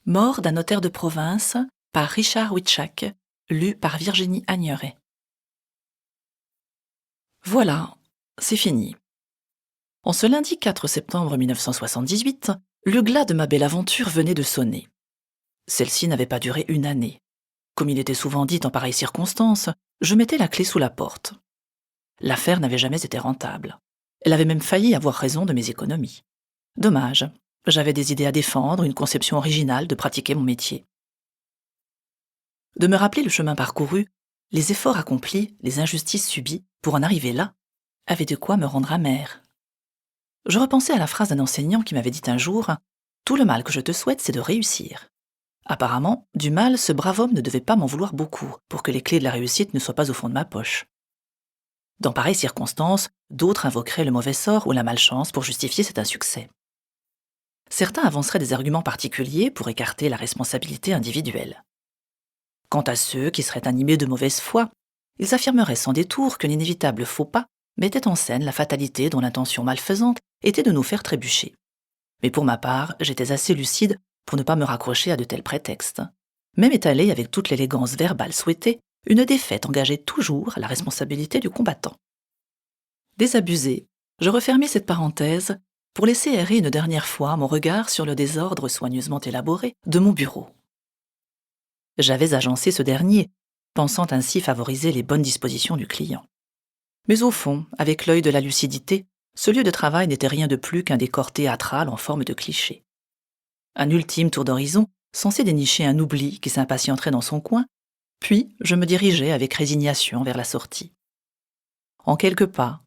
Mort d'un notaire de province par Richard Witschak, lu par Virginie Agneret. Voilà, c'est fini. En ce lundi 4 septembre 1978, le glas de ma belle aventure venait de sonner. Celle-ci n'avait pas duré une année. Comme il était souvent dit en pareilles circonstances, je mettais la clé sous la porte. L'affaire n'avait jamais été rentable. Elle avait même failli avoir raison de mes économies. Dommage, j'avais des idées à défendre, une conception originale de pratiquer mon métier. De me rappeler le chemin parcouru, les efforts accomplis, les injustices subies, pour en arriver là, avaient de quoi me rendre amère. Je repensais à la phrase d'un enseignant qui m'avait dit un jour « Tout le mal que je te souhaite, c'est de réussir ». Apparemment, du mal, ce brave homme ne devait pas m'en vouloir beaucoup pour que les clés de la réussite ne soient pas au fond de ma poche. Dans pareilles circonstances, d'autres invoqueraient le mauvais sort ou la malchance pour justifier cet insuccès. Certains avanceraient des arguments particuliers pour écarter la responsabilité individuelle. Quant à ceux qui seraient animés de mauvaise foi, ils affirmeraient sans détour que l'inévitable faux pas mettait en scène la fatalité dont l'intention malfaisante était de nous faire trébucher. Mais pour ma part, j'étais assez lucide pour ne pas me raccrocher à de tels prétextes. Même étalée avec toute l'élégance verbale souhaitée, une défaite engageait toujours la responsabilité du combattant. Désabusé, je refermai cette parenthèse pour laisser errer une dernière fois mon regard sur le désordre soigneusement élaboré de mon bureau. J'avais agencé ce dernier, pensant ainsi favoriser les bonnes dispositions du client. Mais au fond, avec l'œil de la lucidité, ce lieu de travail n'était rien de plus qu'un décor théâtral en forme de cliché. Un ultime tour d'horizon, censé dénicher un oubli qui s'impatienterait dans son coin, puis je me dirigeais avec résignation vers la sortie. En quelques pas,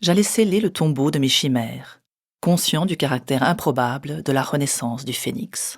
j'allais sceller le tombeau de mes chimères, conscient du caractère improbable de la renaissance du phénix.